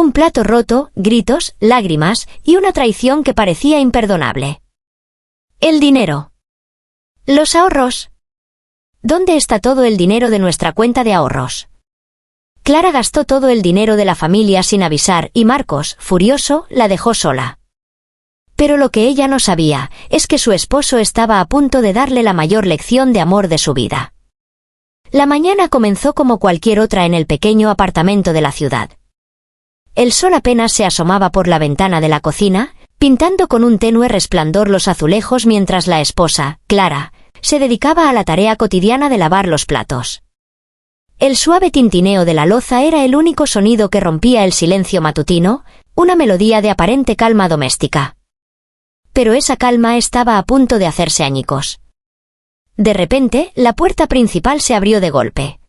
un plato roto, gritos, lágrimas y una traición que parecía imperdonable. El dinero. Los ahorros. ¿Dónde está todo el dinero de nuestra cuenta de ahorros? Clara gastó todo el dinero de la familia sin avisar y Marcos, furioso, la dejó sola. Pero lo que ella no sabía es que su esposo estaba a punto de darle la mayor lección de amor de su vida. La mañana comenzó como cualquier otra en el pequeño apartamento de la ciudad. El sol apenas se asomaba por la ventana de la cocina, pintando con un tenue resplandor los azulejos mientras la esposa, Clara, se dedicaba a la tarea cotidiana de lavar los platos. El suave tintineo de la loza era el único sonido que rompía el silencio matutino, una melodía de aparente calma doméstica. Pero esa calma estaba a punto de hacerse añicos. De repente, la puerta principal se abrió de golpe.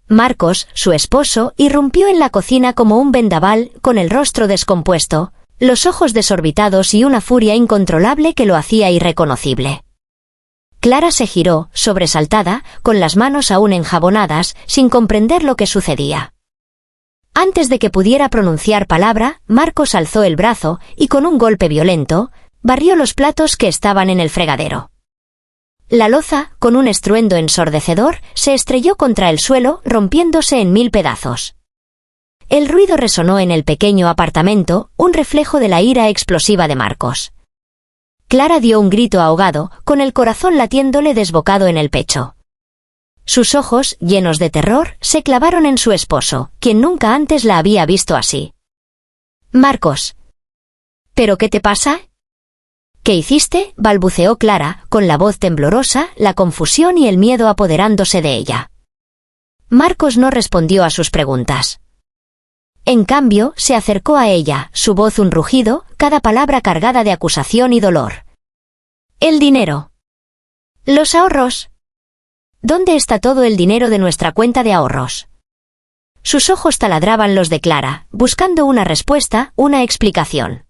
Marcos, su esposo, irrumpió en la cocina como un vendaval, con el rostro descompuesto, los ojos desorbitados y una furia incontrolable que lo hacía irreconocible. Clara se giró, sobresaltada, con las manos aún enjabonadas, sin comprender lo que sucedía. Antes de que pudiera pronunciar palabra, Marcos alzó el brazo y con un golpe violento, barrió los platos que estaban en el fregadero. La loza, con un estruendo ensordecedor, se estrelló contra el suelo, rompiéndose en 1000 pedazos. El ruido resonó en el pequeño apartamento, un reflejo de la ira explosiva de Marcos. Clara dio un grito ahogado, con el corazón latiéndole desbocado en el pecho. Sus ojos, llenos de terror, se clavaron en su esposo, quien nunca antes la había visto así. «Marcos. ¿Pero qué te pasa?» «¿Qué hiciste?», balbuceó Clara, con la voz temblorosa, la confusión y el miedo apoderándose de ella. Marcos no respondió a sus preguntas. En cambio, se acercó a ella, su voz un rugido, cada palabra cargada de acusación y dolor. «El dinero. Los ahorros. ¿Dónde está todo el dinero de nuestra cuenta de ahorros?» Sus ojos taladraban los de Clara, buscando una respuesta, una explicación.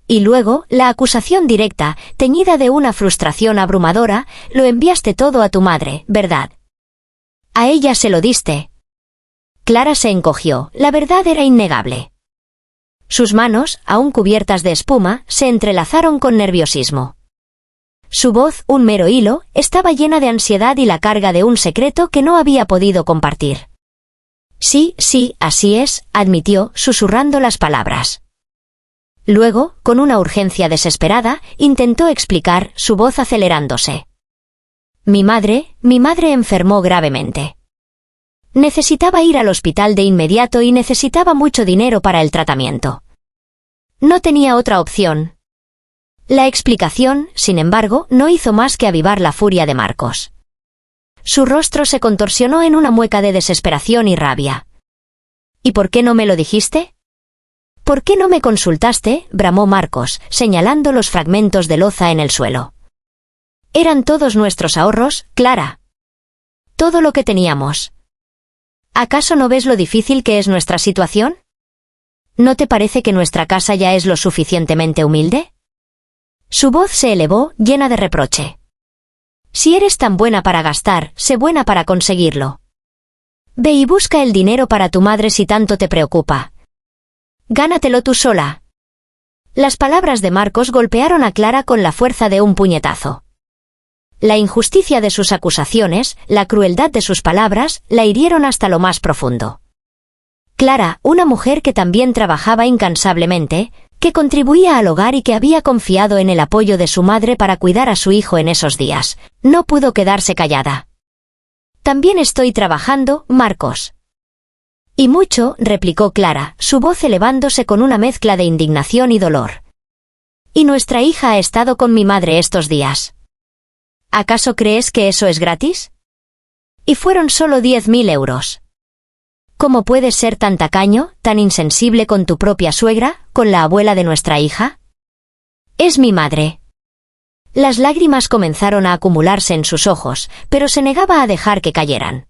Y luego, la acusación directa, teñida de una frustración abrumadora: «Lo enviaste todo a tu madre, ¿verdad? A ella se lo diste». Clara se encogió, la verdad era innegable. Sus manos, aún cubiertas de espuma, se entrelazaron con nerviosismo. Su voz, un mero hilo, estaba llena de ansiedad y la carga de un secreto que no había podido compartir. «Sí, sí, así es», admitió, susurrando las palabras. Luego, con una urgencia desesperada, intentó explicar, su voz acelerándose. Mi madre enfermó gravemente. Necesitaba ir al hospital de inmediato y necesitaba mucho dinero para el tratamiento. No tenía otra opción». La explicación, sin embargo, no hizo más que avivar la furia de Marcos. Su rostro se contorsionó en una mueca de desesperación y rabia. «¿Y por qué no me lo dijiste?» «¿Por qué no me consultaste?», bramó Marcos, señalando los fragmentos de loza en el suelo. «Eran todos nuestros ahorros, Clara. Todo lo que teníamos. ¿Acaso no ves lo difícil que es nuestra situación? ¿No te parece que nuestra casa ya es lo suficientemente humilde?» Su voz se elevó, llena de reproche. «Si eres tan buena para gastar, sé buena para conseguirlo. Ve y busca el dinero para tu madre si tanto te preocupa. Gánatelo tú sola». Las palabras de Marcos golpearon a Clara con la fuerza de un puñetazo. La injusticia de sus acusaciones, la crueldad de sus palabras, la hirieron hasta lo más profundo. Clara, una mujer que también trabajaba incansablemente, que contribuía al hogar y que había confiado en el apoyo de su madre para cuidar a su hijo en esos días, no pudo quedarse callada. «También estoy trabajando, Marcos». «Y mucho», replicó Clara, su voz elevándose con una mezcla de indignación y dolor. «Y nuestra hija ha estado con mi madre estos días. ¿Acaso crees que eso es gratis? Y fueron solo 10.000 euros. ¿Cómo puedes ser tan tacaño, tan insensible con tu propia suegra, con la abuela de nuestra hija? Es mi madre». Las lágrimas comenzaron a acumularse en sus ojos, pero se negaba a dejar que cayeran.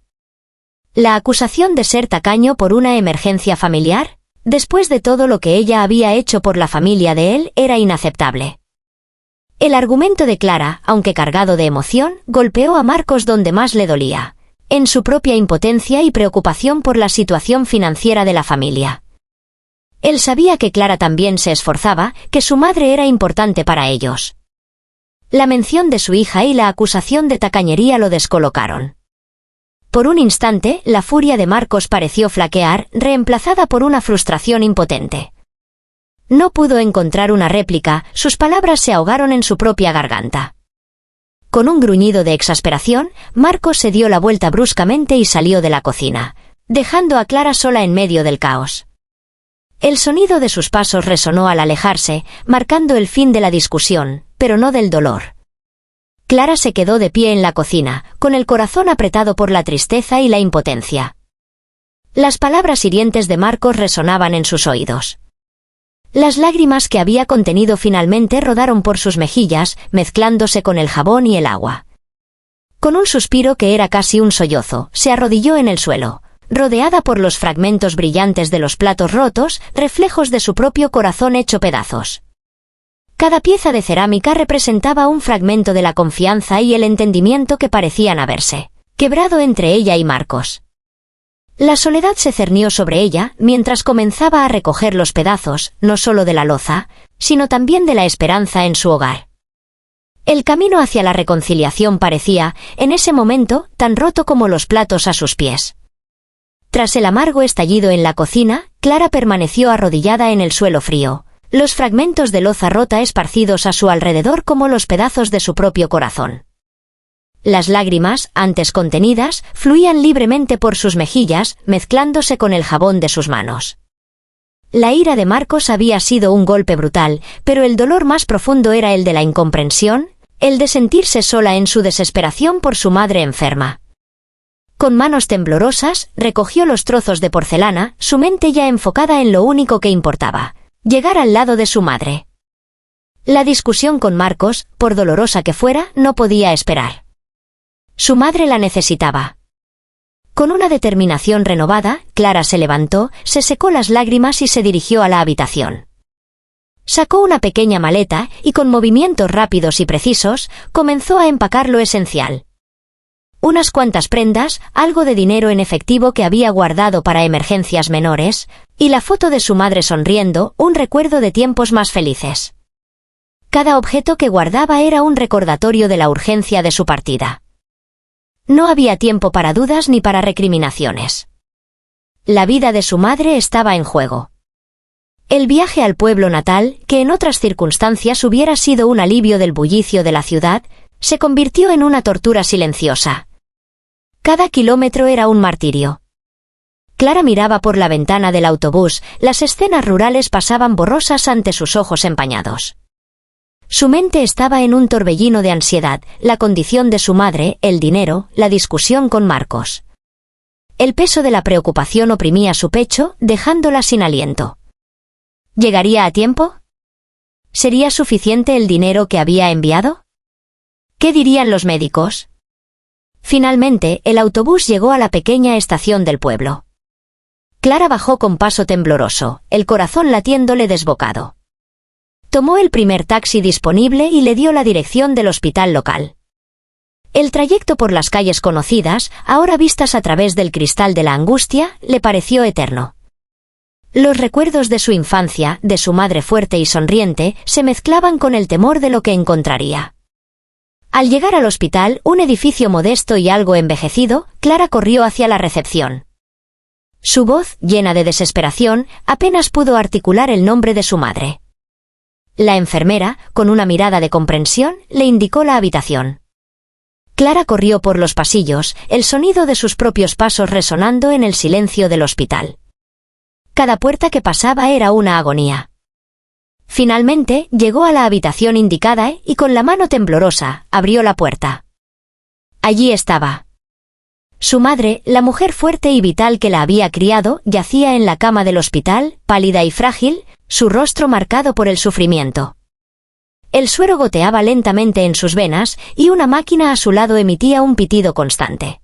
La acusación de ser tacaño por una emergencia familiar, después de todo lo que ella había hecho por la familia de él, era inaceptable. El argumento de Clara, aunque cargado de emoción, golpeó a Marcos donde más le dolía, en su propia impotencia y preocupación por la situación financiera de la familia. Él sabía que Clara también se esforzaba, que su madre era importante para ellos. La mención de su hija y la acusación de tacañería lo descolocaron. Por un instante, la furia de Marcos pareció flaquear, reemplazada por una frustración impotente. No pudo encontrar una réplica, sus palabras se ahogaron en su propia garganta. Con un gruñido de exasperación, Marcos se dio la vuelta bruscamente y salió de la cocina, dejando a Clara sola en medio del caos. El sonido de sus pasos resonó al alejarse, marcando el fin de la discusión, pero no del dolor. Clara se quedó de pie en la cocina, con el corazón apretado por la tristeza y la impotencia. Las palabras hirientes de Marcos resonaban en sus oídos. Las lágrimas que había contenido finalmente rodaron por sus mejillas, mezclándose con el jabón y el agua. Con un suspiro que era casi un sollozo, se arrodilló en el suelo, rodeada por los fragmentos brillantes de los platos rotos, reflejos de su propio corazón hecho pedazos. Cada pieza de cerámica representaba un fragmento de la confianza y el entendimiento que parecían haberse quebrado entre ella y Marcos. La soledad se cernió sobre ella mientras comenzaba a recoger los pedazos, no solo de la loza, sino también de la esperanza en su hogar. El camino hacia la reconciliación parecía, en ese momento, tan roto como los platos a sus pies. Tras el amargo estallido en la cocina, Clara permaneció arrodillada en el suelo frío, los fragmentos de loza rota esparcidos a su alrededor como los pedazos de su propio corazón. Las lágrimas, antes contenidas, fluían libremente por sus mejillas, mezclándose con el jabón de sus manos. La ira de Marcos había sido un golpe brutal, pero el dolor más profundo era el de la incomprensión, el de sentirse sola en su desesperación por su madre enferma. Con manos temblorosas, recogió los trozos de porcelana, su mente ya enfocada en lo único que importaba: llegar al lado de su madre. La discusión con Marcos, por dolorosa que fuera, no podía esperar. Su madre la necesitaba. Con una determinación renovada, Clara se levantó, se secó las lágrimas y se dirigió a la habitación. Sacó una pequeña maleta y con movimientos rápidos y precisos, comenzó a empacar lo esencial. Unas cuantas prendas, algo de dinero en efectivo que había guardado para emergencias menores, y la foto de su madre sonriendo, un recuerdo de tiempos más felices. Cada objeto que guardaba era un recordatorio de la urgencia de su partida. No había tiempo para dudas ni para recriminaciones. La vida de su madre estaba en juego. El viaje al pueblo natal, que en otras circunstancias hubiera sido un alivio del bullicio de la ciudad, se convirtió en una tortura silenciosa. Cada kilómetro era un martirio. Clara miraba por la ventana del autobús, las escenas rurales pasaban borrosas ante sus ojos empañados. Su mente estaba en un torbellino de ansiedad, la condición de su madre, el dinero, la discusión con Marcos. El peso de la preocupación oprimía su pecho, dejándola sin aliento. ¿Llegaría a tiempo? ¿Sería suficiente el dinero que había enviado? ¿Qué dirían los médicos? Finalmente, el autobús llegó a la pequeña estación del pueblo. Clara bajó con paso tembloroso, el corazón latiéndole desbocado. Tomó el primer taxi disponible y le dio la dirección del hospital local. El trayecto por las calles conocidas, ahora vistas a través del cristal de la angustia, le pareció eterno. Los recuerdos de su infancia, de su madre fuerte y sonriente, se mezclaban con el temor de lo que encontraría. Al llegar al hospital, un edificio modesto y algo envejecido, Clara corrió hacia la recepción. Su voz, llena de desesperación, apenas pudo articular el nombre de su madre. La enfermera, con una mirada de comprensión, le indicó la habitación. Clara corrió por los pasillos, el sonido de sus propios pasos resonando en el silencio del hospital. Cada puerta que pasaba era una agonía. Finalmente, llegó a la habitación indicada y, con la mano temblorosa, abrió la puerta. Allí estaba. Su madre, la mujer fuerte y vital que la había criado, yacía en la cama del hospital, pálida y frágil, su rostro marcado por el sufrimiento. El suero goteaba lentamente en sus venas y una máquina a su lado emitía un pitido constante.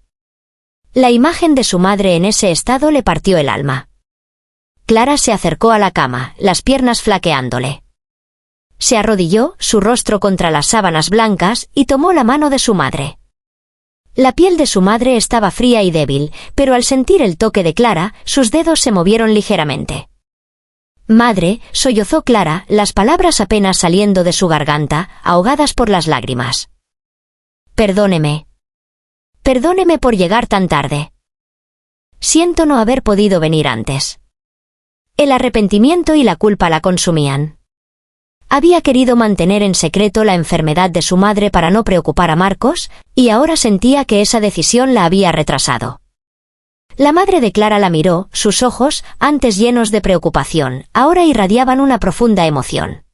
La imagen de su madre en ese estado le partió el alma. Clara se acercó a la cama, las piernas flaqueándole. Se arrodilló, su rostro contra las sábanas blancas, y tomó la mano de su madre. La piel de su madre estaba fría y débil, pero al sentir el toque de Clara, sus dedos se movieron ligeramente. Madre, sollozó Clara, las palabras apenas saliendo de su garganta, ahogadas por las lágrimas. Perdóneme. Perdóneme por llegar tan tarde. Siento no haber podido venir antes. El arrepentimiento y la culpa la consumían. Había querido mantener en secreto la enfermedad de su madre para no preocupar a Marcos, y ahora sentía que esa decisión la había retrasado. La madre de Clara la miró, sus ojos, antes llenos de preocupación, ahora irradiaban una profunda emoción.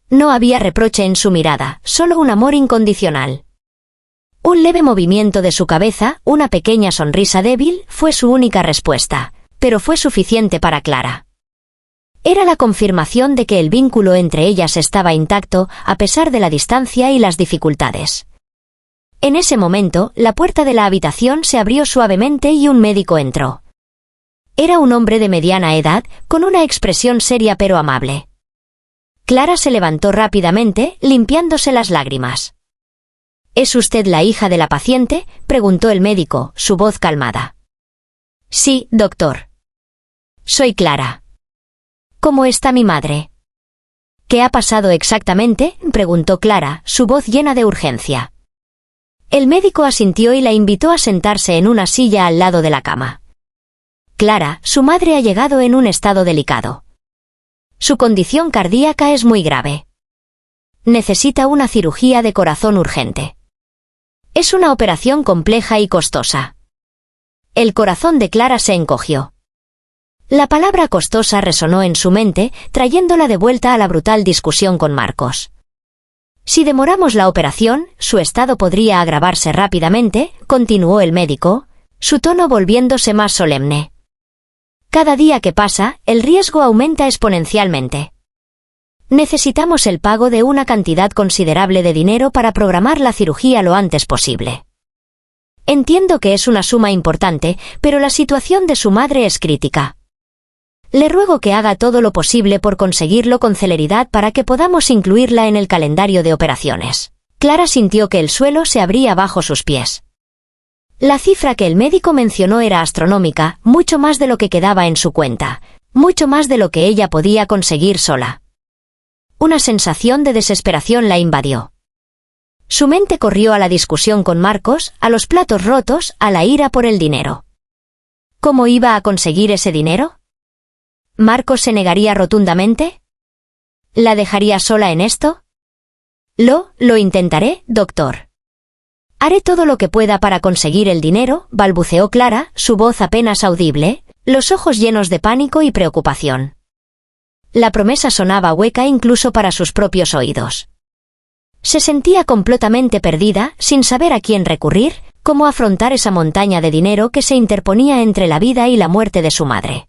No había reproche en su mirada, solo un amor incondicional. Un leve movimiento de su cabeza, una pequeña sonrisa débil, fue su única respuesta, pero fue suficiente para Clara. Era la confirmación de que el vínculo entre ellas estaba intacto, a pesar de la distancia y las dificultades. En ese momento, la puerta de la habitación se abrió suavemente y un médico entró. Era un hombre de mediana edad, con una expresión seria pero amable. Clara se levantó rápidamente, limpiándose las lágrimas. ¿Es usted la hija de la paciente?, preguntó el médico, su voz calmada. Sí, doctor. Soy Clara. ¿Cómo está mi madre? ¿Qué ha pasado exactamente?, preguntó Clara, su voz llena de urgencia. El médico asintió y la invitó a sentarse en una silla al lado de la cama. Clara, su madre ha llegado en un estado delicado. Su condición cardíaca es muy grave. Necesita una cirugía de corazón urgente. Es una operación compleja y costosa. El corazón de Clara se encogió. La palabra costosa resonó en su mente, trayéndola de vuelta a la brutal discusión con Marcos. Si demoramos la operación, su estado podría agravarse rápidamente, continuó el médico, su tono volviéndose más solemne. Cada día que pasa, el riesgo aumenta exponencialmente. Necesitamos el pago de una cantidad considerable de dinero para programar la cirugía lo antes posible. Entiendo que es una suma importante, pero la situación de su madre es crítica. Le ruego que haga todo lo posible por conseguirlo con celeridad para que podamos incluirla en el calendario de operaciones. Clara sintió que el suelo se abría bajo sus pies. La cifra que el médico mencionó era astronómica, mucho más de lo que quedaba en su cuenta, mucho más de lo que ella podía conseguir sola. Una sensación de desesperación la invadió. Su mente corrió a la discusión con Marcos, a los platos rotos, a la ira por el dinero. ¿Cómo iba a conseguir ese dinero? ¿Marcos se negaría rotundamente? ¿La dejaría sola en esto? Lo intentaré, doctor. Haré todo lo que pueda para conseguir el dinero, balbuceó Clara, su voz apenas audible, los ojos llenos de pánico y preocupación. La promesa sonaba hueca incluso para sus propios oídos. Se sentía completamente perdida, sin saber a quién recurrir, cómo afrontar esa montaña de dinero que se interponía entre la vida y la muerte de su madre.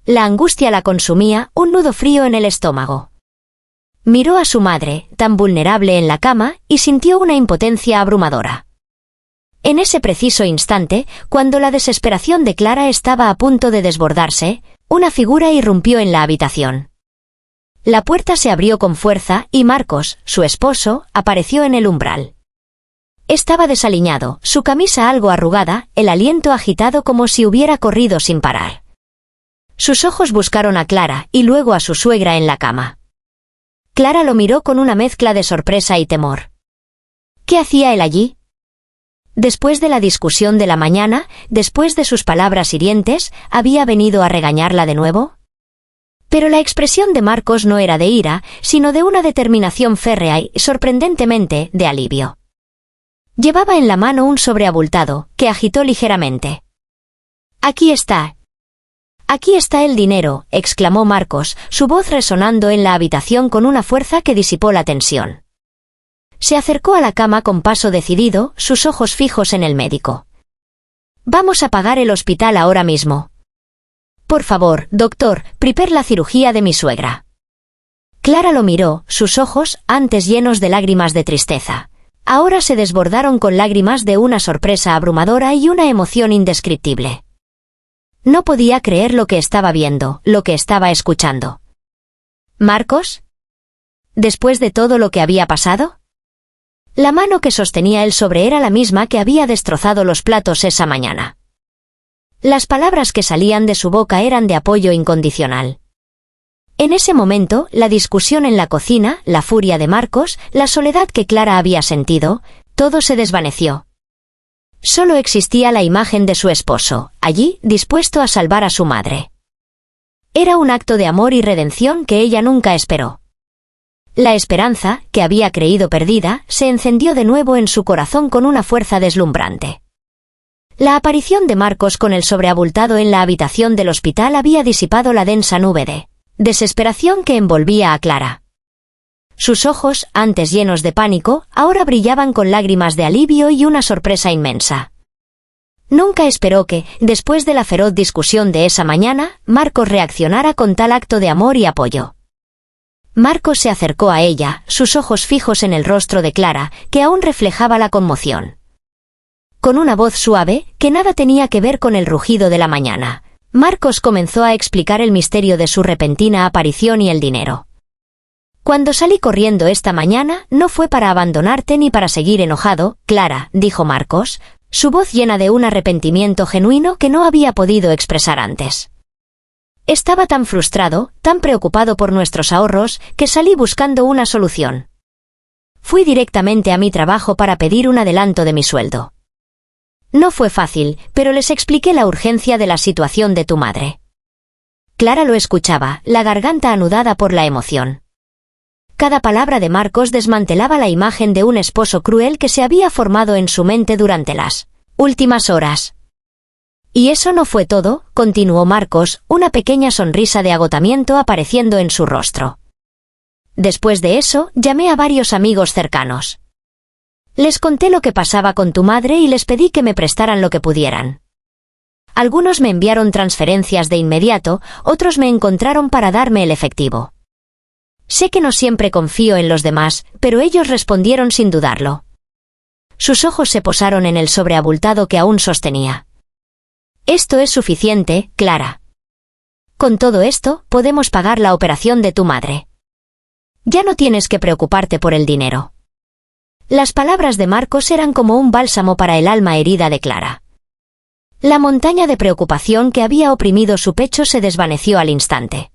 La angustia la consumía, un nudo frío en el estómago. Miró a su madre, tan vulnerable en la cama, y sintió una impotencia abrumadora. En ese preciso instante, cuando la desesperación de Clara estaba a punto de desbordarse, una figura irrumpió en la habitación. La puerta se abrió con fuerza y Marcos, su esposo, apareció en el umbral. Estaba desaliñado, su camisa algo arrugada, el aliento agitado como si hubiera corrido sin parar. Sus ojos buscaron a Clara y luego a su suegra en la cama. Clara lo miró con una mezcla de sorpresa y temor. ¿Qué hacía él allí? Después de la discusión de la mañana, después de sus palabras hirientes, ¿había venido a regañarla de nuevo? Pero la expresión de Marcos no era de ira, sino de una determinación férrea y, sorprendentemente, de alivio. Llevaba en la mano un sobre abultado, que agitó ligeramente. «Aquí está. Aquí está el dinero», exclamó Marcos, su voz resonando en la habitación con una fuerza que disipó la tensión. Se acercó a la cama con paso decidido, sus ojos fijos en el médico. «Vamos a pagar el hospital ahora mismo. Por favor, doctor, prepare la cirugía de mi suegra». Clara lo miró, sus ojos, antes llenos de lágrimas de tristeza, ahora se desbordaron con lágrimas de una sorpresa abrumadora y una emoción indescriptible. No podía creer lo que estaba viendo, lo que estaba escuchando. ¿Marcos? ¿Después de todo lo que había pasado? La mano que sostenía el sobre era la misma que había destrozado los platos esa mañana. Las palabras que salían de su boca eran de apoyo incondicional. En ese momento, la discusión en la cocina, la furia de Marcos, la soledad que Clara había sentido, todo se desvaneció. Solo existía la imagen de su esposo, allí, dispuesto a salvar a su madre. Era un acto de amor y redención que ella nunca esperó. La esperanza, que había creído perdida, se encendió de nuevo en su corazón con una fuerza deslumbrante. La aparición de Marcos con el sobreabultado en la habitación del hospital había disipado la densa nube de desesperación que envolvía a Clara. Sus ojos, antes llenos de pánico, ahora brillaban con lágrimas de alivio y una sorpresa inmensa. Nunca esperó que, después de la feroz discusión de esa mañana, Marcos reaccionara con tal acto de amor y apoyo. Marcos se acercó a ella, sus ojos fijos en el rostro de Clara, que aún reflejaba la conmoción. Con una voz suave, que nada tenía que ver con el rugido de la mañana, Marcos comenzó a explicar el misterio de su repentina aparición y el dinero. Cuando salí corriendo esta mañana, no fue para abandonarte ni para seguir enojado, Clara, dijo Marcos, su voz llena de un arrepentimiento genuino que no había podido expresar antes. Estaba tan frustrado, tan preocupado por nuestros ahorros, que salí buscando una solución. Fui directamente a mi trabajo para pedir un adelanto de mi sueldo. No fue fácil, pero les expliqué la urgencia de la situación de tu madre. Clara lo escuchaba, la garganta anudada por la emoción. Cada palabra de Marcos desmantelaba la imagen de un esposo cruel que se había formado en su mente durante las últimas horas. Y eso no fue todo, continuó Marcos, una pequeña sonrisa de agotamiento apareciendo en su rostro. Después de eso, llamé a varios amigos cercanos. Les conté lo que pasaba con tu madre y les pedí que me prestaran lo que pudieran. Algunos me enviaron transferencias de inmediato, otros me encontraron para darme el efectivo. Sé que no siempre confío en los demás, pero ellos respondieron sin dudarlo. Sus ojos se posaron en el sobreabultado que aún sostenía. Esto es suficiente, Clara. Con todo esto, podemos pagar la operación de tu madre. Ya no tienes que preocuparte por el dinero. Las palabras de Marcos eran como un bálsamo para el alma herida de Clara. La montaña de preocupación que había oprimido su pecho se desvaneció al instante.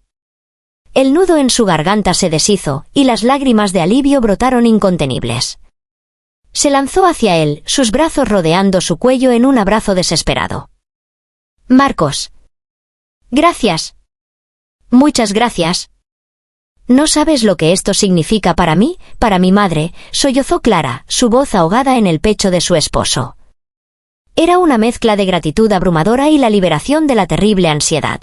El nudo en su garganta se deshizo, y las lágrimas de alivio brotaron incontenibles. Se lanzó hacia él, sus brazos rodeando su cuello en un abrazo desesperado. Marcos. Gracias. Muchas gracias. No sabes lo que esto significa para mí, para mi madre, sollozó Clara, su voz ahogada en el pecho de su esposo. Era una mezcla de gratitud abrumadora y la liberación de la terrible ansiedad.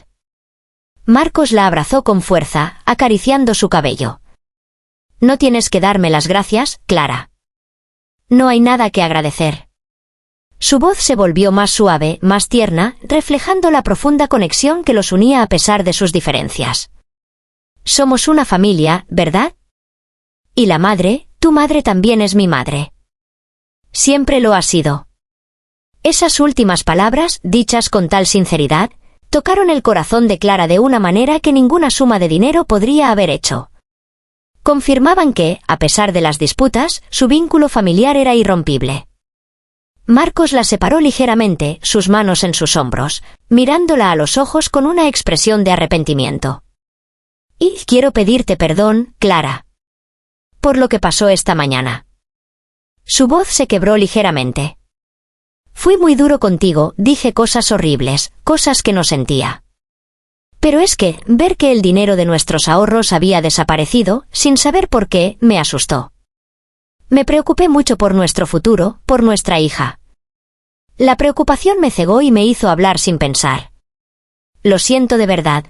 Marcos la abrazó con fuerza, acariciando su cabello. No tienes que darme las gracias, Clara. No hay nada que agradecer. Su voz se volvió más suave, más tierna, reflejando la profunda conexión que los unía a pesar de sus diferencias. Somos una familia, ¿verdad? Y la madre, tu madre también es mi madre. Siempre lo ha sido. Esas últimas palabras, dichas con tal sinceridad, tocaron el corazón de Clara de una manera que ninguna suma de dinero podría haber hecho. Confirmaban que, a pesar de las disputas, su vínculo familiar era irrompible. Marcos la separó ligeramente, sus manos en sus hombros, mirándola a los ojos con una expresión de arrepentimiento. Y quiero pedirte perdón, Clara, por lo que pasó esta mañana. Su voz se quebró ligeramente. Fui muy duro contigo, dije cosas horribles, cosas que no sentía. Pero es que, ver que el dinero de nuestros ahorros había desaparecido, sin saber por qué, me asustó. Me preocupé mucho por nuestro futuro, por nuestra hija. La preocupación me cegó y me hizo hablar sin pensar. Lo siento de verdad.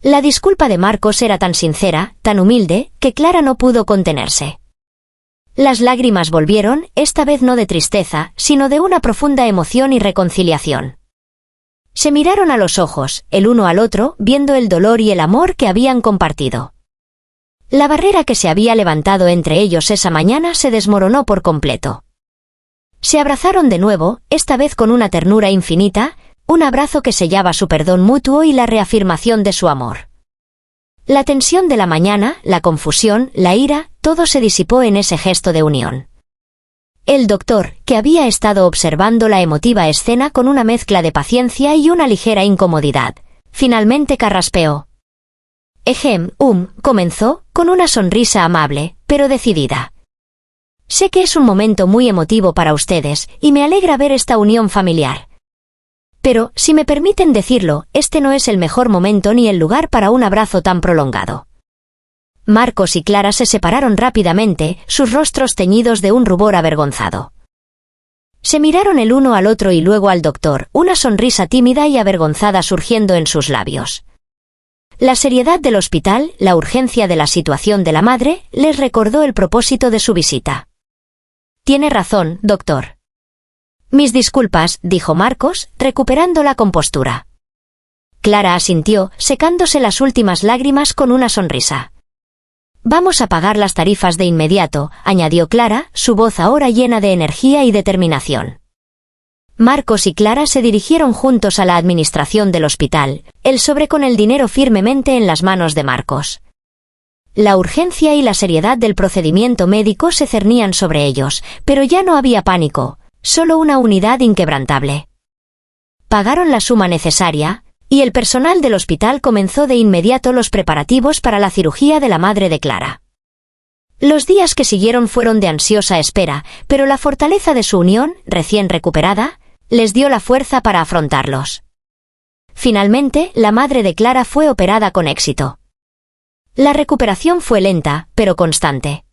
La disculpa de Marcos era tan sincera, tan humilde, que Clara no pudo contenerse. Las lágrimas volvieron, esta vez no de tristeza, sino de una profunda emoción y reconciliación. Se miraron a los ojos, el uno al otro, viendo el dolor y el amor que habían compartido. La barrera que se había levantado entre ellos esa mañana se desmoronó por completo. Se abrazaron de nuevo, esta vez con una ternura infinita, un abrazo que sellaba su perdón mutuo y la reafirmación de su amor. La tensión de la mañana, la confusión, la ira, todo se disipó en ese gesto de unión. El doctor, que había estado observando la emotiva escena con una mezcla de paciencia y una ligera incomodidad, finalmente carraspeó. Comenzó, con una sonrisa amable, pero decidida. Sé que es un momento muy emotivo para ustedes, y me alegra ver esta unión familiar. Pero, si me permiten decirlo, este no es el mejor momento ni el lugar para un abrazo tan prolongado. Marcos y Clara se separaron rápidamente, sus rostros teñidos de un rubor avergonzado. Se miraron el uno al otro y luego al doctor, una sonrisa tímida y avergonzada surgiendo en sus labios. La seriedad del hospital, la urgencia de la situación de la madre, les recordó el propósito de su visita. Tiene razón, doctor. Mis disculpas, dijo Marcos, recuperando la compostura. Clara asintió, secándose las últimas lágrimas con una sonrisa. Vamos a pagar las tarifas de inmediato, añadió Clara, su voz ahora llena de energía y determinación. Marcos y Clara se dirigieron juntos a la administración del hospital, el sobre con el dinero firmemente en las manos de Marcos. La urgencia y la seriedad del procedimiento médico se cernían sobre ellos, pero ya no había pánico, solo una unidad inquebrantable. Pagaron la suma necesaria, y el personal del hospital comenzó de inmediato los preparativos para la cirugía de la madre de Clara. Los días que siguieron fueron de ansiosa espera, pero la fortaleza de su unión, recién recuperada, les dio la fuerza para afrontarlos. Finalmente, la madre de Clara fue operada con éxito. La recuperación fue lenta, pero constante.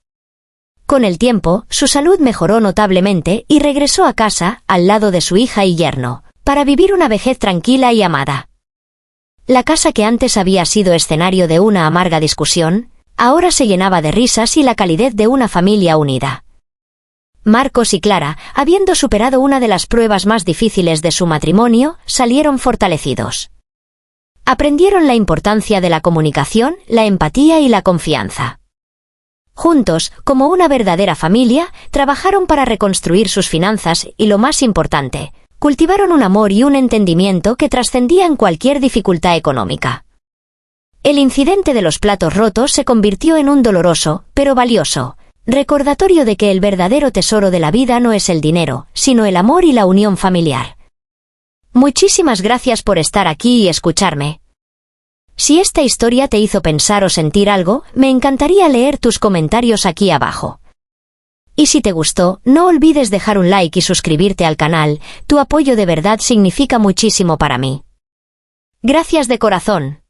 Con el tiempo, su salud mejoró notablemente y regresó a casa, al lado de su hija y yerno, para vivir una vejez tranquila y amada. La casa que antes había sido escenario de una amarga discusión, ahora se llenaba de risas y la calidez de una familia unida. Marcos y Clara, habiendo superado una de las pruebas más difíciles de su matrimonio, salieron fortalecidos. Aprendieron la importancia de la comunicación, la empatía y la confianza. Juntos, como una verdadera familia, trabajaron para reconstruir sus finanzas y, lo más importante, cultivaron un amor y un entendimiento que trascendían cualquier dificultad económica. El incidente de los platos rotos se convirtió en un doloroso, pero valioso, recordatorio de que el verdadero tesoro de la vida no es el dinero, sino el amor y la unión familiar. Muchísimas gracias por estar aquí y escucharme. Si esta historia te hizo pensar o sentir algo, me encantaría leer tus comentarios aquí abajo. Y si te gustó, no olvides dejar un like y suscribirte al canal, tu apoyo de verdad significa muchísimo para mí. Gracias de corazón.